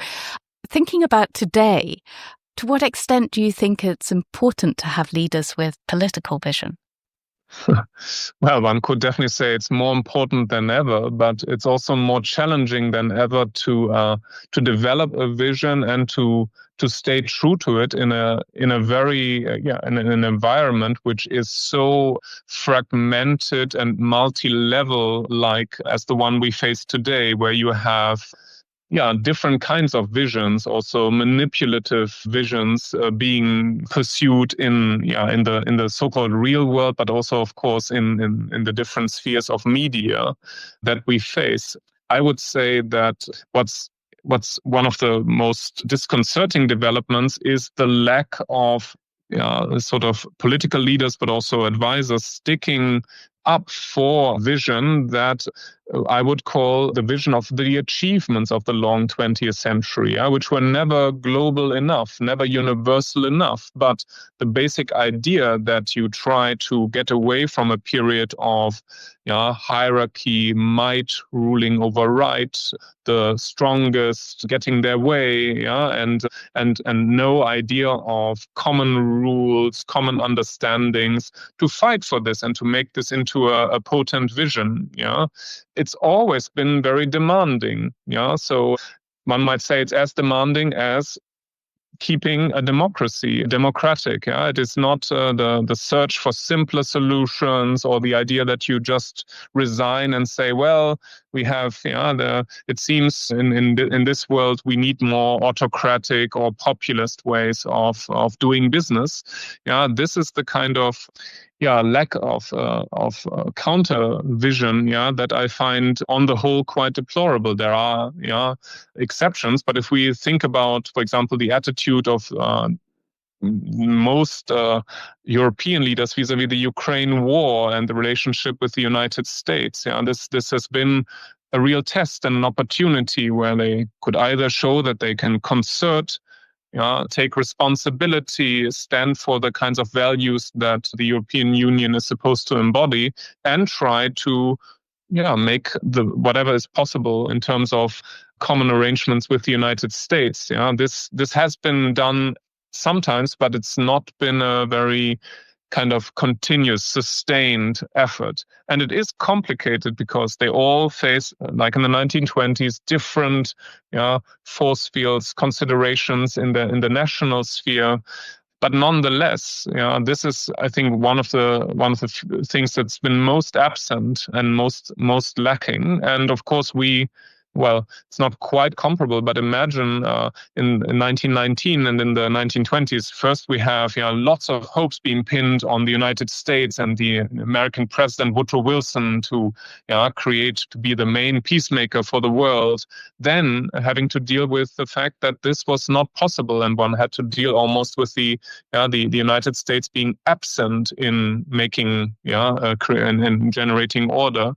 thinking about today, to what extent do you think it's important to have leaders with political vision? Well, one could definitely say it's more important than ever, but it's also more challenging than ever to develop a vision and to stay true to it in a very in an environment which is so fragmented and multi-level, like as the one we face today, where you have different kinds of visions, also manipulative visions being pursued in the so-called real world, but also, of course, in the different spheres of media that we face. I would say that what's one of the most disconcerting developments is the lack of sort of political leaders, but also advisors sticking up for vision that I would call the vision of the achievements of the long 20th century, which were never global enough, never universal enough. But the basic idea that you try to get away from a period of hierarchy, might ruling over right, the strongest getting their way, and no idea of common rules, common understandings, to fight for this and to make this into a potent vision. It's always been very demanding. So one might say it's as demanding as keeping a democracy democratic. It is not the search for simpler solutions or the idea that you just resign and say, well, we have it seems in this world we need more autocratic or populist ways of doing business. This is the kind of lack of counter vision that I find on the whole quite deplorable. There are exceptions, but if we think about, for example, the attitude of most European leaders vis-a-vis the Ukraine war and the relationship with the United States, this has been a real test and an opportunity where they could either show that they can concert, take responsibility, stand for the kinds of values that the European Union is supposed to embody, and try to make whatever is possible in terms of common arrangements with the United States. This has been done sometimes, but it's not been a very kind of continuous, sustained effort. And it is complicated because they all face, like in the 1920s, different force fields, considerations in the national sphere. But nonetheless, this is, I think, one of the things that's been most absent and most lacking. And of course, it's not quite comparable, but imagine in 1919 and in the 1920s, first we have lots of hopes being pinned on the United States and the American president Woodrow Wilson to be the main peacemaker for the world. Then having to deal with the fact that this was not possible, and one had to deal almost with the United States being absent in making and generating order.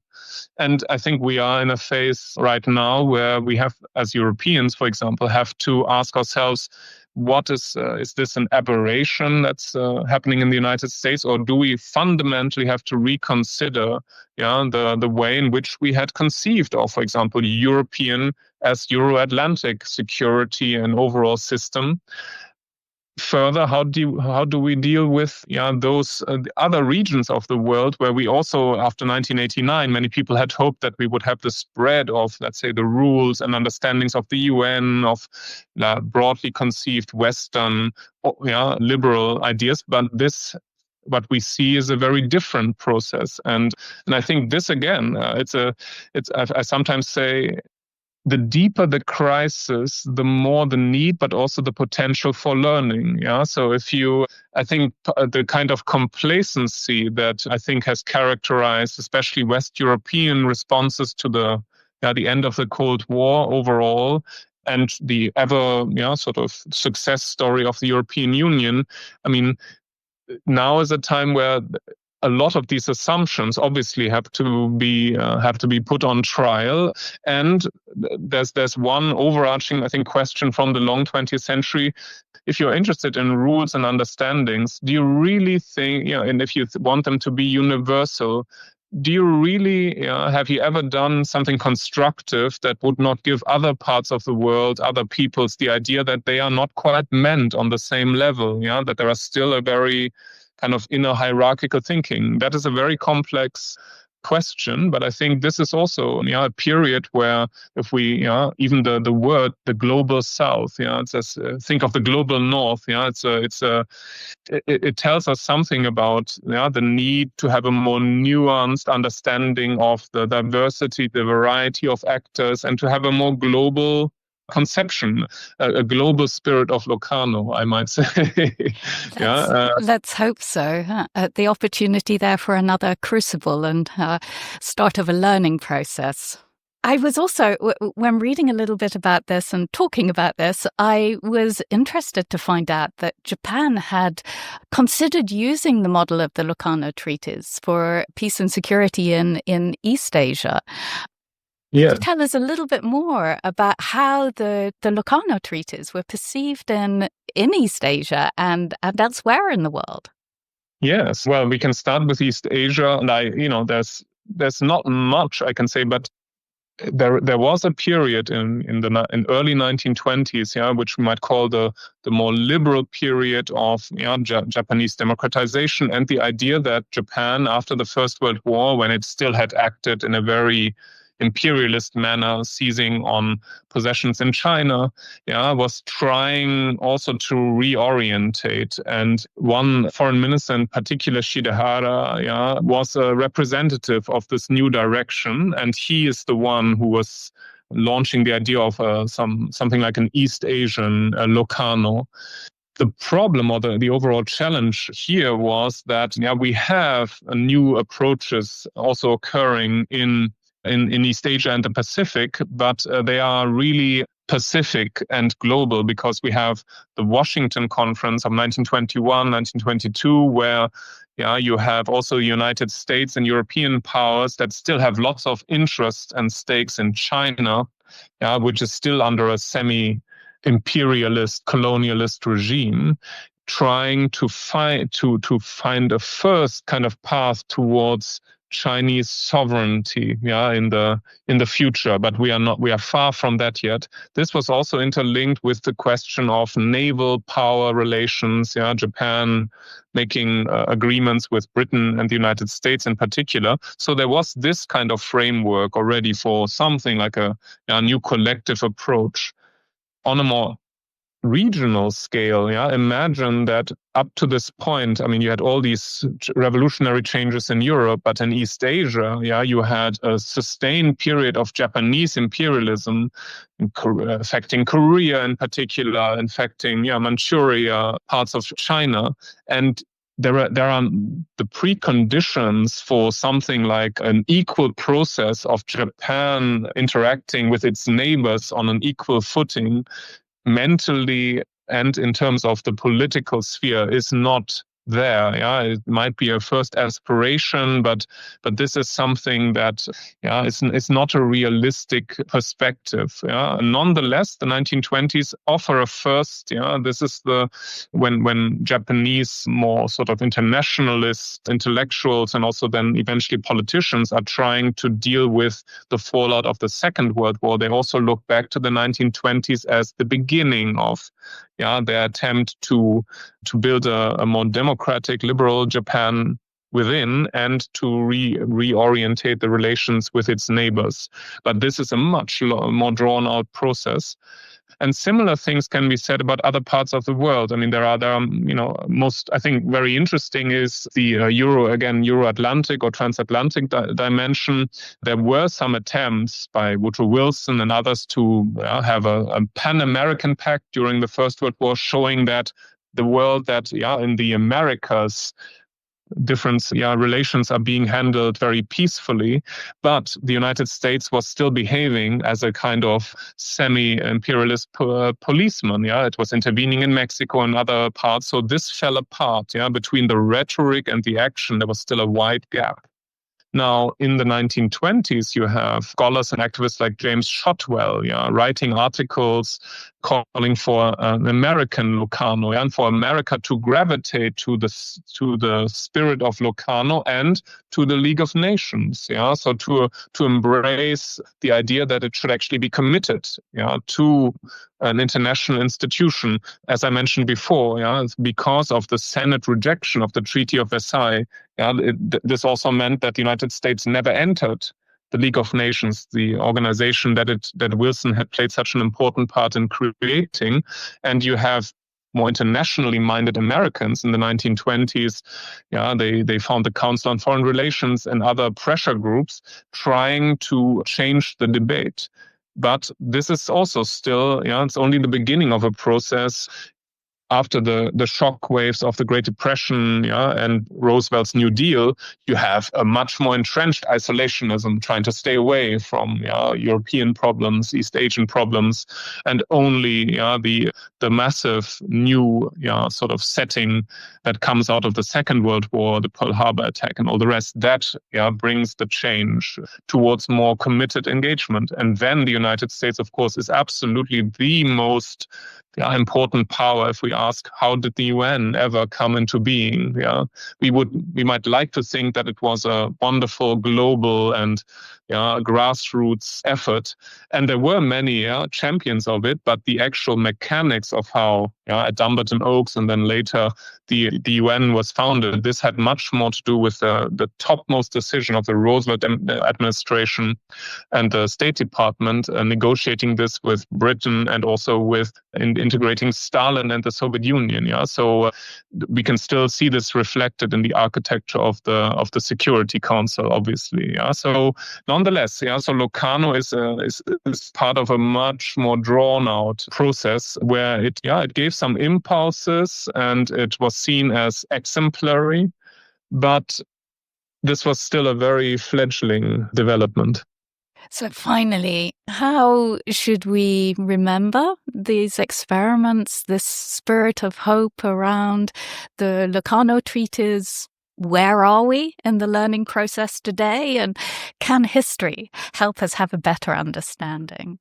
And I think we are in a phase right now where we have, as Europeans, for example, have to ask ourselves, what is this an aberration that's happening in the United States, or do we fundamentally have to reconsider the way in which we had conceived of, for example, European as Euro-Atlantic security and overall system? Further, how do we deal with those other regions of the world where we also, after 1989, many people had hoped that we would have the spread of, let's say, the rules and understandings of the UN, of broadly conceived Western liberal ideas, but what we see is a very different process, and I think this again, I sometimes say, the deeper the crisis, the more the need, but also the potential for learning. So I think the kind of complacency that I think has characterized especially West European responses to the end of the Cold War overall, and the ever sort of success story of the European Union. I mean, now is a time where a lot of these assumptions obviously have to be put on trial, and there's one overarching, I think, question from the long 20th century. if you're interested in rules and understandings, do you really think, and if you want them to be universal, do you really, have you ever done something constructive that would not give other parts of the world, other peoples, the idea that they are not quite meant on the same level, that there are still a very kind of inner hierarchical thinking? That is a very complex question, but I think this is also a period where, if we even the word the global south, it says think of the global north, it tells us something about the need to have a more nuanced understanding of the diversity, the variety of actors, and to have a more global conception, a global spirit of Locarno, I might say. Let's hope so. The opportunity there for another crucible and start of a learning process. I was also, when reading a little bit about this and talking about this, I was interested to find out that Japan had considered using the model of the Locarno Treaties for peace and security in East Asia. Yeah. Could you tell us a little bit more about how the Locarno Treaties were perceived in East Asia and elsewhere in the world? Yes. Well, we can start with East Asia, and there's not much I can say, but there was a period in early 1920s, which we might call the more liberal period of Japanese democratization, and the idea that Japan, after the First World War, when it still had acted in a very imperialist manner, seizing on possessions in China, was trying also to reorientate. And one foreign minister in particular, Shidehara, was a representative of this new direction. And he is the one who was launching the idea of something like an East Asian Locarno. The problem, or the overall challenge here, was that we have new approaches also occurring in East Asia and the Pacific, but they are really Pacific and global, because we have the Washington Conference of 1921, 1922, where you have also United States and European powers that still have lots of interest and stakes in China, which is still under a semi-imperialist, colonialist regime, trying to find a first kind of path towards Chinese sovereignty, in the future, but we are far from that yet. This was also interlinked with the question of naval power relations, Japan making agreements with Britain and the United States in particular. So there was this kind of framework already for something like a new collective approach. On a more regional scale, imagine that up to this point, you had all these revolutionary changes in Europe, but in East Asia, you had a sustained period of Japanese imperialism, affecting Korea in particular, affecting Manchuria, parts of China, and there are the preconditions for something like an equal process of Japan interacting with its neighbors on an equal footing, mentally and in terms of the political sphere, is not there. It might be a first aspiration, but this is something that it's not a realistic perspective. Nonetheless, the 1920s offer a first. This is when Japanese more sort of internationalist intellectuals and also then eventually politicians are trying to deal with the fallout of the Second World War. They also look back to the 1920s as the beginning of their attempt to build a more democratic, liberal Japan within, and to reorientate the relations with its neighbors. But this is a much more drawn-out process. And similar things can be said about other parts of the world. There are most, I think, very interesting is the Euro-Atlantic or transatlantic dimension. There were some attempts by Woodrow Wilson and others to have a Pan-American pact during the First World War, showing that the world that, in the Americas, different relations are being handled very peacefully, but the United States was still behaving as a kind of semi-imperialist policeman. It was intervening in Mexico and other parts. So this fell apart. Between the rhetoric and the action, there was still a wide gap. Now, in the 1920s, you have scholars and activists like James Shotwell, writing articles calling for an American Locarno, and for America to gravitate to the spirit of Locarno and to the League of Nations. So to embrace the idea that it should actually be committed, to an international institution. As I mentioned before, because of the Senate rejection of the Treaty of Versailles, this also meant that the United States never entered the League of Nations, the organization that Wilson had played such an important part in creating. And you have more internationally minded Americans in the 1920s. They found the Council on Foreign Relations and other pressure groups trying to change the debate. But this is also still, it's only the beginning of a process. After the shock waves of the Great Depression, and Roosevelt's New Deal, you have a much more entrenched isolationism, trying to stay away from European problems, East Asian problems, and only the massive new sort of setting that comes out of the Second World War, the Pearl Harbor attack, and all the rest. That brings the change towards more committed engagement. And then the United States, of course, is absolutely the most important power. If we ask, how did the UN ever come into being? We might like to think that it was a wonderful global and grassroots effort, and there were many champions of it. But the actual mechanics of how at Dumbarton Oaks and then later the UN was founded, this had much more to do with the topmost decision of the Roosevelt administration and the State Department, negotiating this with Britain and also with integrating Stalin and the Soviet Union. So we can still see this reflected in the architecture of the Security Council, obviously. So nonetheless, so Locarno is part of a much more drawn out process where it gave some impulses and it was seen as exemplary, but this was still a very fledgling development. So finally, how should we remember these experiments, this spirit of hope around the Locarno Treaties? Where are we in the learning process today? And can history help us have a better understanding?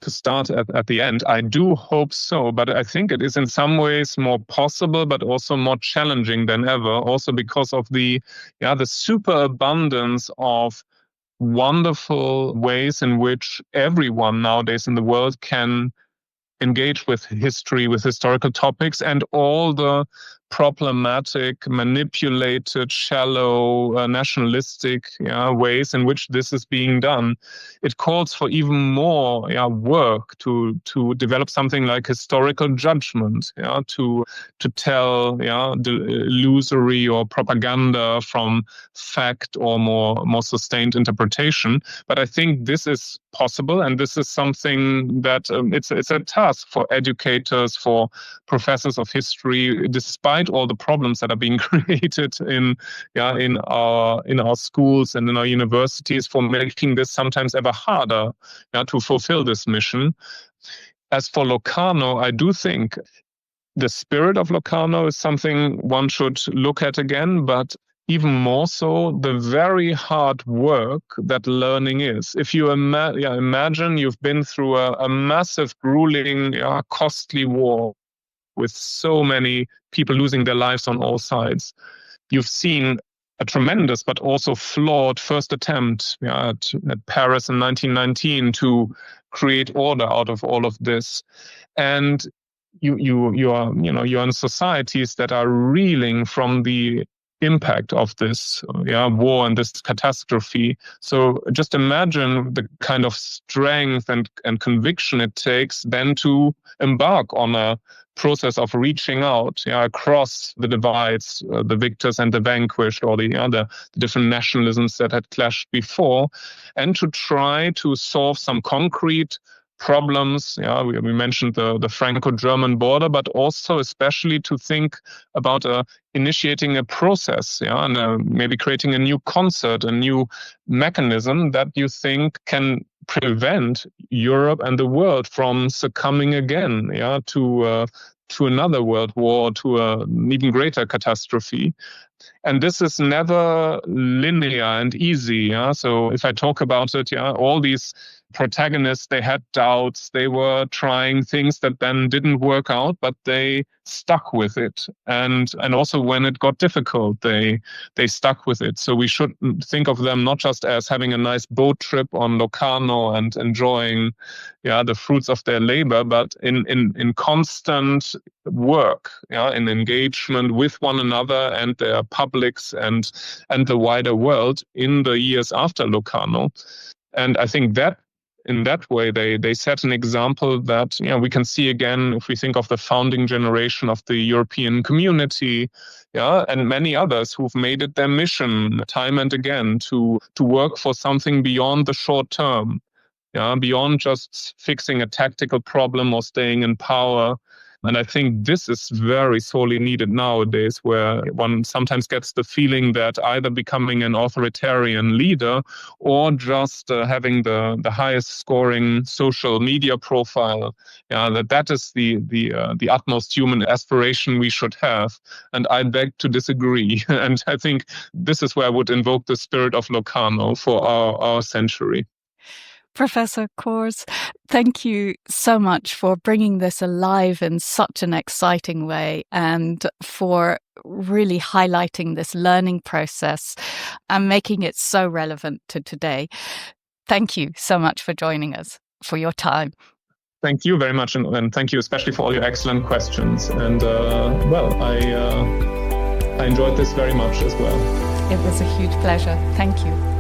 To start at the end, I do hope so, but I think it is in some ways more possible, but also more challenging than ever, also because of the superabundance of wonderful ways in which everyone nowadays in the world can engage with history, with historical topics, and all the problematic, manipulated, shallow, nationalistic ways in which this is being done. It calls for even more work to develop something like historical judgment, to tell the illusory or propaganda from fact or more sustained interpretation. But I think this is possible, and this is something that it's a task for educators, for professors of history, despite all the problems that are being created in our schools and in our universities, for making this sometimes ever harder to fulfill this mission. As for Locarno, I do think the spirit of Locarno is something one should look at again, but even more so, the very hard work that learning is. If you imagine you've been through a massive, grueling, costly war with so many people losing their lives on all sides. You've seen a tremendous but also flawed first attempt at Paris in 1919 to create order out of all of this. And you are in societies that are reeling from the impact of this war and this catastrophe. So just imagine the kind of strength and conviction it takes then to embark on a process of reaching out across the divides, the victors and the vanquished, or the different nationalisms that had clashed before, and to try to solve some concrete problems. We mentioned the Franco-German border, but also especially to think about initiating a process, and maybe creating a new concert, a new mechanism that you think can prevent Europe and the world from succumbing again, to another world war, to an even greater catastrophe. And this is never linear and easy. So if I talk about it, all these protagonists, they had doubts, they were trying things that then didn't work out, but they stuck with it. And also when it got difficult, they stuck with it. So we should think of them not just as having a nice boat trip on Locarno and enjoying the fruits of their labor, but in constant work, in engagement with one another and their publics and the wider world in the years after Locarno. And I think that in that way, they set an example that we can see again if we think of the founding generation of the European community, and many others who've made it their mission time and again to work for something beyond the short term, beyond just fixing a tactical problem or staying in power. And I think this is very sorely needed nowadays, where one sometimes gets the feeling that either becoming an authoritarian leader or just having the highest scoring social media profile, that is the utmost human aspiration we should have. And I beg to disagree. And I think this is where I would invoke the spirit of Locarno for our century. Professor Cohrs, thank you so much for bringing this alive in such an exciting way and for really highlighting this learning process and making it so relevant to today. Thank you so much for joining us, for your time. Thank you very much, and thank you especially for all your excellent questions. And I enjoyed this very much as well. It was a huge pleasure. Thank you.